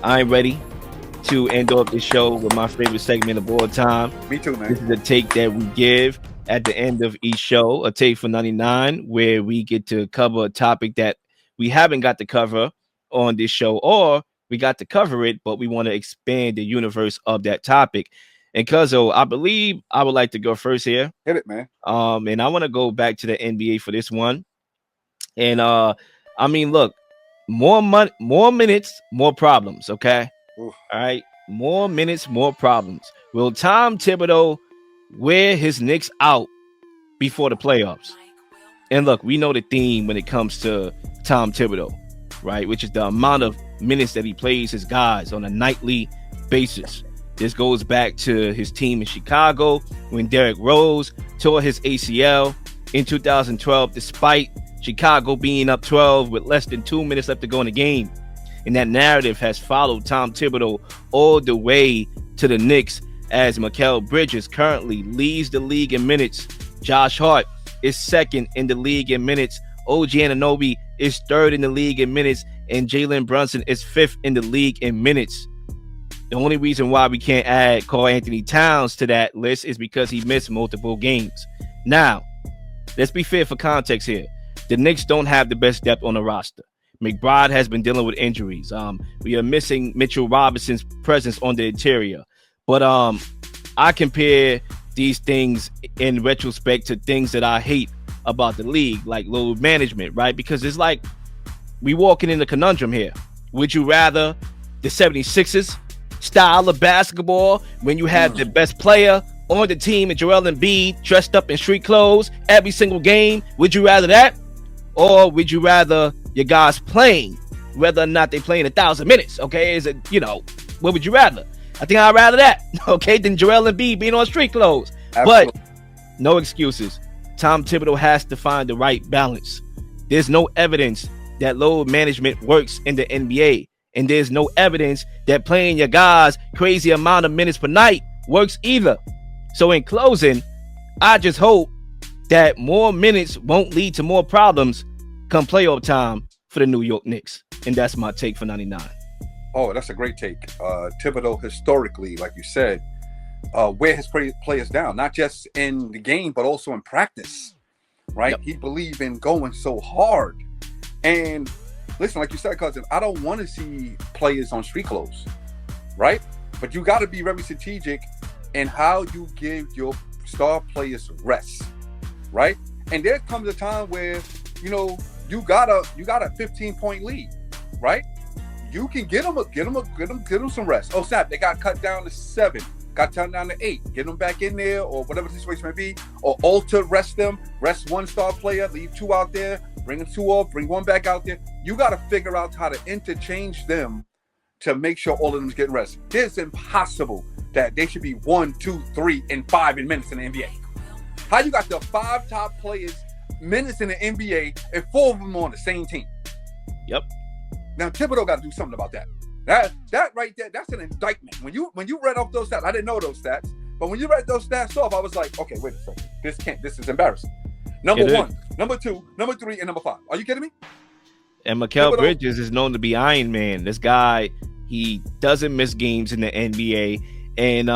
I'm ready to end off the show with my favorite segment of all time. Me too, This man. is a take that we give at the end of each show, a take for 99, where we get to cover a topic that we haven't got to cover on this show, or we got to cover it, but we want to expand the universe of that topic. And Cuzzo, I believe I would like to go first here. Hit it, man. And I want to go back to the NBA for this one. And I mean, look, more money, more minutes, more problems. Okay. Oof. All right. More minutes, more problems. Will Tom Thibodeau wear his Knicks out before the playoffs? And look, we know the theme when it comes to Tom Thibodeau, right? Which is the amount of minutes that he plays his guys on a nightly basis. This goes back to his team in Chicago when Derrick Rose tore his ACL in 2012, despite Chicago being up 12 with less than 2 minutes left to go in the game. And that narrative has followed Tom Thibodeau all the way to the Knicks, as Mikal Bridges currently leads the league in minutes. Josh Hart is second in the league in minutes. OG Anunoby is third in the league in minutes. And Jalen Brunson is fifth in the league in minutes. The only reason why we can't add Karl Anthony Towns to that list is because he missed multiple games. Now, let's be fair for context here. The Knicks don't have the best depth on the roster. McBride has been dealing with injuries. We are missing Mitchell Robinson's presence on the interior. But I compare these things in retrospect to things that I hate about the league, like load management, right? Because it's like we walking in a conundrum here. Would you rather the 76ers style of basketball when you have the best player on the team and Joel Embiid dressed up in street clothes every single game? Would you rather that? Or would you rather your guys playing, whether or not they playing 1,000 minutes? Okay, is it, what would you rather? I think I'd rather that, okay, than Joel Embiid being on street clothes. Absolutely. But no excuses. Tom Thibodeau has to find the right balance. There's no evidence that load management works in the NBA. And there's no evidence that playing your guys crazy amount of minutes per night works either. So in closing, I just hope that more minutes won't lead to more problems come playoff time for the New York Knicks. And that's my take for 99. Oh, that's a great take. Thibodeau, historically, like you said, wear his players down, not just in the game, but also in practice, right? Yep. He believed in going so hard. And listen, like you said, cousin, I don't want to see players on street clothes, right? But you got to be very strategic in how you give your star players rest, right? And there comes a time where, you got a 15-point lead, right? You can get them some rest. Oh snap! They got cut down to 7, got turned down to 8. Get them back in there, or whatever the situation may be, or alter rest them. Rest one star player, leave 2 out there, bring them 2 off, bring 1 back out there. You got to figure out how to interchange them to make sure all of them get rest. It's impossible that they should be 1, 2, 3, and 5 in minutes in the NBA. How you got the 5 top players minutes in the NBA and 4 of them on the same team? Yep. Now Thibodeau got to do something about that. That right there, that's an indictment. When you read off those stats, I didn't know those stats, but when you read those stats off, I was like, okay, wait a second, this is embarrassing. Number 1, number 2, number 3, and number 5. Are you kidding me? And Mikal Bridges is known to be Iron Man. This guy, he doesn't miss games in the NBA. And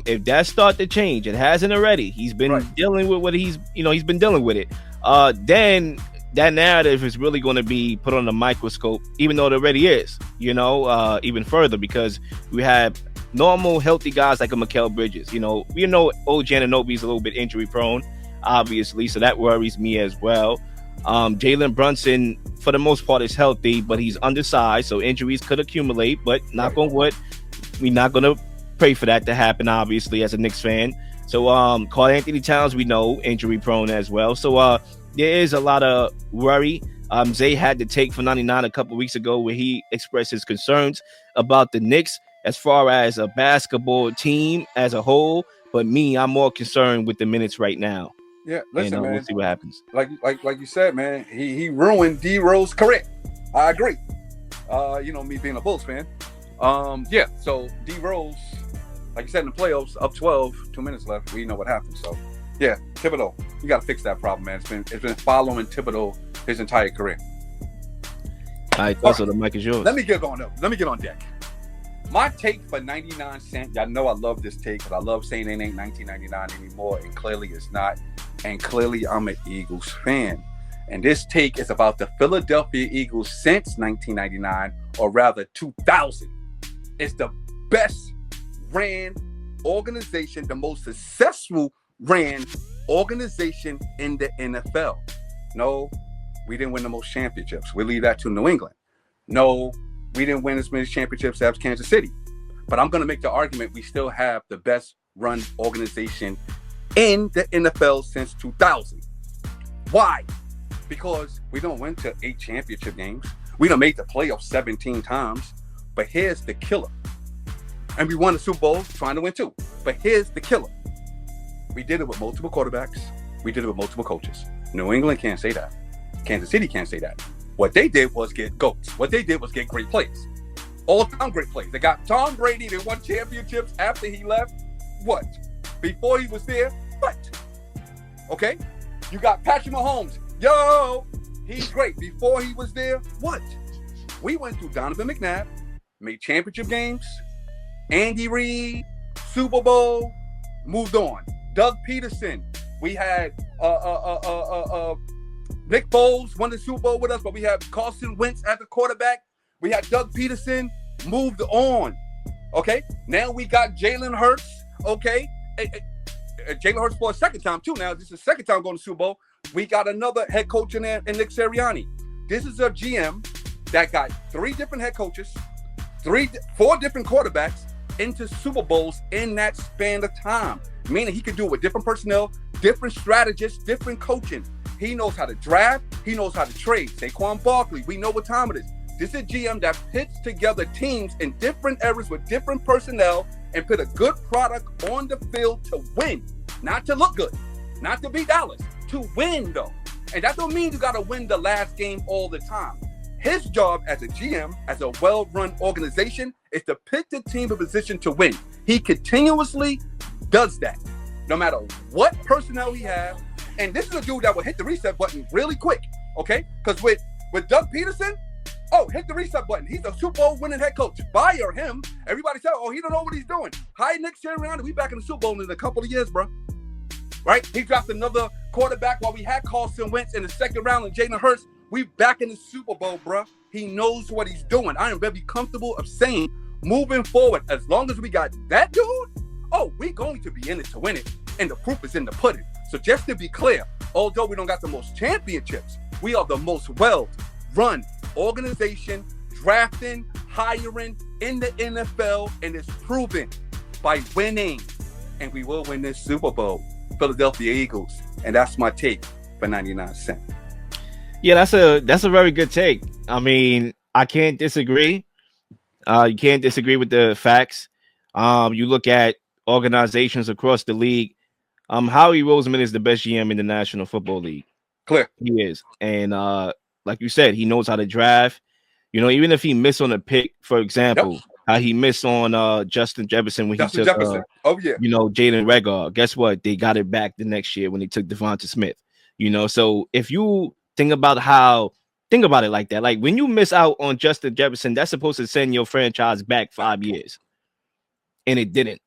if that start to change, it hasn't already. He's been dealing with what he's been dealing with it. Then that narrative is really going to be put on the microscope, even though it already is, even further, because we have normal, healthy guys like a Mikal Bridges. We know OG Anunoby is a little bit injury prone, obviously, so that worries me as well. Jalen Brunson, for the most part, is healthy, but he's undersized, so injuries could accumulate. But knock on wood, we're not going to pray for that to happen, obviously, as a Knicks fan. So Karl Anthony Towns, we know, injury prone as well. So there is a lot of worry. Zay had to take for 99 a couple weeks ago where he expressed his concerns about the Knicks as far as a basketball team as a whole. But me, I'm more concerned with the minutes right now. Yeah, listen, man. We'll see what happens. Like you said, man, he ruined D Rose's career. I agree. Me being a Bulls fan. So D Rose, like you said, in the playoffs, up 12, 2 minutes left. We know what happened. So, yeah, Thibodeau, you got to fix that problem, man. It's been following Thibodeau his entire career. All right, so the mic is yours. Let me get on deck. My take for 99 cent, y'all know I love this take because I love saying it ain't 1999 anymore, and clearly it's not. And clearly I'm an Eagles fan. And this take is about the Philadelphia Eagles since 1999, or rather 2000. It's the best ran organization, the most successful ran organization in the NFL. No, we didn't win the most championships. We leave that to New England. No, we didn't win as many championships as Kansas City. But I'm going to make the argument we still have the best run organization in the NFL since 2000. Why? Because we don't win to 8 championship games. We done made the playoffs 17 times. But here's the killer. And we won the Super Bowl trying to win 2. But here's the killer. We did it with multiple quarterbacks. We did it with multiple coaches. New England can't say that. Kansas City can't say that. What they did was get GOATs. What they did was get great players. All-time great players. They got Tom Brady. They won championships after he left. What? Before he was there? What? Okay? You got Patrick Mahomes. Yo! He's great. Before he was there? What? We went through Donovan McNabb, made championship games, Andy Reid, Super Bowl, moved on. Doug Peterson. We had Nick Foles won the Super Bowl with us, but we had Carson Wentz as the quarterback. We had Doug Peterson, moved on. Okay? Now we got Jalen Hurts. Okay? Jalen Hurts for a second time, too. Now, this is the second time going to Super Bowl. We got another head coach in there, and Nick Sirianni. This is a GM that got 3 different head coaches, 4 different quarterbacks into Super Bowls in that span of time. Meaning he could do it with different personnel, different strategists, different coaching. He knows how to draft. He knows how to trade. Saquon Barkley, we know what time it is. This is a GM that puts together teams in different eras with different personnel and put a good product on the field to win. Not to look good, not to beat Dallas, to win though. And that don't mean you got to win the last game all the time. His job as a GM, as a well-run organization, is to put the team in position to win. He continuously does that, no matter what personnel he has. And this is a dude that will hit the reset button really quick, okay? Because with Doug Peterson, hit the reset button. He's a Super Bowl winning head coach. Fire him. Everybody said, he don't know what he's doing. Hi, Nick Sirianni. We back in the Super Bowl in a couple of years, bro. Right? He dropped another quarterback while we had Carson Wentz in the second round and Jalen Hurts. We back in the Super Bowl, bro. He knows what he's doing. I am very comfortable of saying, moving forward, as long as we got that dude, we're going to be in it to win it. And the proof is in the pudding. So just to be clear, although we don't got the most championships, we are the most well-run organization, drafting, hiring in the NFL, and it's proven by winning. And we will win this Super Bowl. Philadelphia Eagles. And that's my take for 99 cents. Yeah, that's a very good take. I mean, I can't disagree. You can't disagree with the facts. You look at organizations across the league. Howie Roseman is the best GM in the National Football League. Clear. He is. And like you said, he knows how to draft. You know, even if he missed on a pick, for example, how he missed on Justin Jefferson when he took Jalen Reagor. Guess what? They got it back the next year when he took Devonta Smith. You know, so if you think about it like that, like when you miss out on Justin Jefferson, that's supposed to send your franchise back 5 years. And it didn't.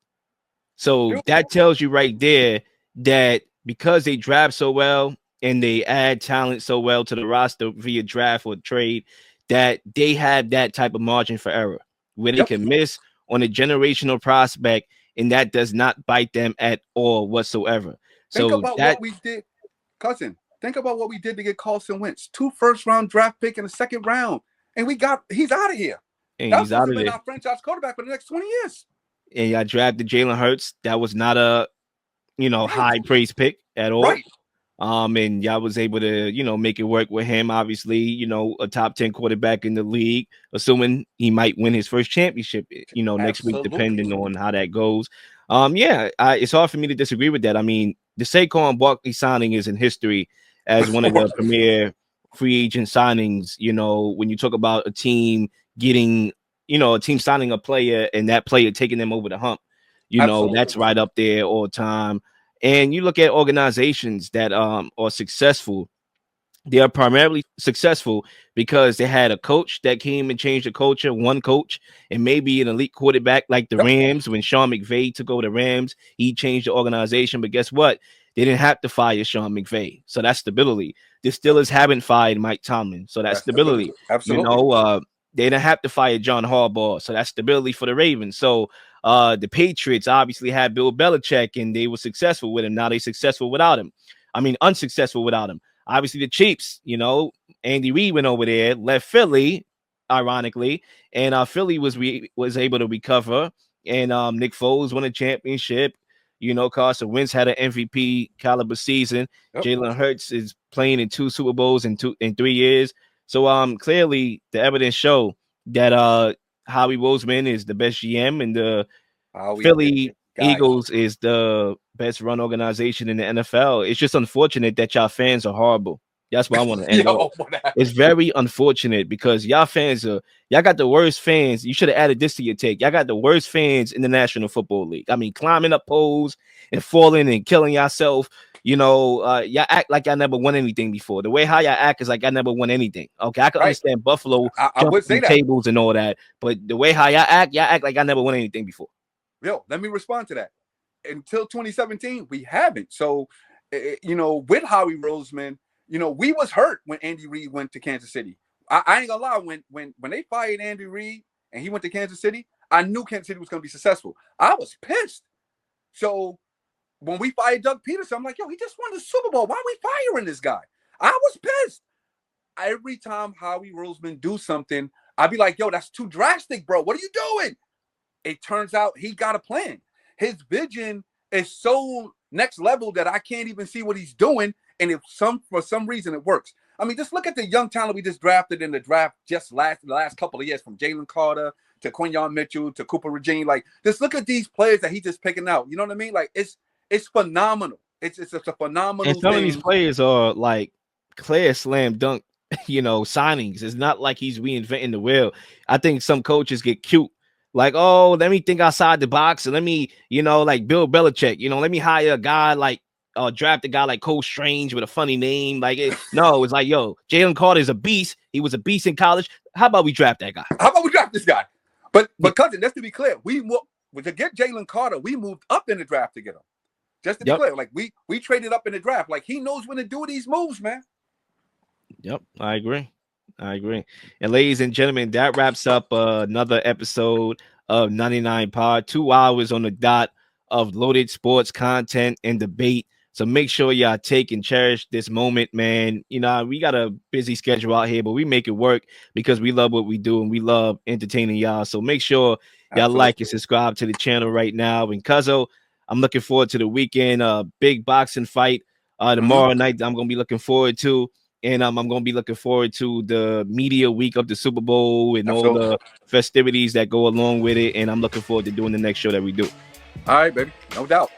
So that tells you right there that because they draft so well and they add talent so well to the roster via draft or trade, that they have that type of margin for error where they can miss on a generational prospect, and that does not bite them at all whatsoever. Think about what we did, cousin. Think about what we did to get Carson Wentz. 2 first-round draft pick in the second round, and he's out of here. And he's out of there. Our franchise quarterback for the next 20 years. And y'all drafted Jalen Hurts. That was not a, high praise pick at all. Right. And y'all was able to, make it work with him. Obviously, a top 10 quarterback in the league, assuming he might win his first championship, next week, depending on how that goes. It's hard for me to disagree with that. I mean, the Saquon Barkley signing is in history as one of the premier free agent signings. When you talk about a team getting, a team signing a player and that player taking them over the hump, that's right up there all the time. And you look at organizations that are successful They are primarily successful because they had a coach that came and changed the culture, one coach, and maybe an elite quarterback like the Yep. Rams. When Sean McVay took over the Rams, he changed the organization. But guess what? They didn't have to fire Sean McVay. So that's stability. The Steelers haven't fired Mike Tomlin. So that's That's stability. stability. You Absolutely. know, they didn't have to fire John Harbaugh. So that's stability for the Ravens. So the Patriots obviously had Bill Belichick and they were successful with him. Now they're successful without him. I mean, unsuccessful without him. Obviously, the Chiefs, you know, Andy Reid went over there, left Philly, ironically, and Philly was able to recover. And Nick Foles won a championship. You know, Carson Wentz had an MVP caliber season. Yep. Jalen Hurts is playing in 2 Super Bowls in 3 years. So clearly the evidence show that Howie Roseman is the best GM and the Philly Eagles is the best run organization in the NFL. It's just unfortunate that y'all fans are horrible. That's what I want to end on. It's very unfortunate because y'all got the worst fans. You should have added this to your take. Y'all got the worst fans in the National Football League. I mean, climbing up poles and falling and killing yourself. You know, y'all act like y'all never won anything before. The way how y'all act is like I never won anything. Okay, I can understand Buffalo I would say that. tables and all that, but the way how y'all act like I never won anything before. Yo, let me respond to that. Until 2017, we haven't. So, you know, with Howie Roseman, you know, we was hurt when Andy Reid went to Kansas City. I ain't gonna lie, when they fired Andy Reid and he went to Kansas City, I knew Kansas City was gonna be successful. I was pissed. So when we fired Doug Peterson, I'm like, yo, he just won the Super Bowl. Why are we firing this guy? I was pissed. Every time Howie Roseman do something, I'd be like, yo, that's too drastic, bro. What are you doing? It turns out he got a plan. His vision is so next level that I can't even see what he's doing. And for some reason it works. I mean, just look at the young talent we just drafted in the draft just the last couple of years, from Jalen Carter to Quinyon Mitchell to Cooper Regine. Like, just look at these players that he's just picking out. You know what I mean? Like, it's phenomenal. It's a phenomenal. And some of these players are like clear slam dunk, you know, signings. It's not like he's reinventing the wheel. I think some coaches get cute. Like, oh, let me think outside the box and let me, you know, like Bill Belichick, you know, let me hire a guy like draft a guy like Cole Strange with a funny name. Like, no, it's like, yo, Jalen Carter is a beast. He was a beast in college. How about we draft that guy? How about we draft this guy? But cousin, just to be clear, to get Jalen Carter, we moved up in the draft to get him. Just to be clear, like we traded up in the draft. Like, he knows when to do these moves, man. Yep, I agree. And ladies and gentlemen, that wraps up another episode of 99 Pod. 2 hours on the dot of loaded sports content and debate. So make sure y'all take and cherish this moment, man. You know, we got a busy schedule out here, but we make it work because we love what we do and we love entertaining y'all. So make sure y'all like and subscribe to the channel right now. And Cuzzo, I'm looking forward to the weekend. Big boxing fight tomorrow night. I'm gonna be looking forward to. And I'm going to be looking forward to the media week of the Super Bowl and all the festivities that go along with it. And I'm looking forward to doing the next show that we do. All right, baby. No doubt.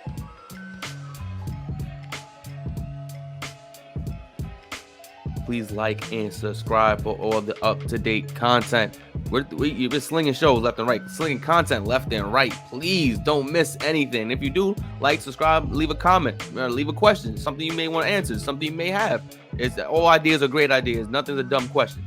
Please like and subscribe for all the up-to-date content. We've been slinging shows left and right, slinging content left and right. Please don't miss anything. If you do, like, subscribe, leave a comment, leave a question, something you may want to answer, something you may have. All ideas are great ideas. Nothing's a dumb question.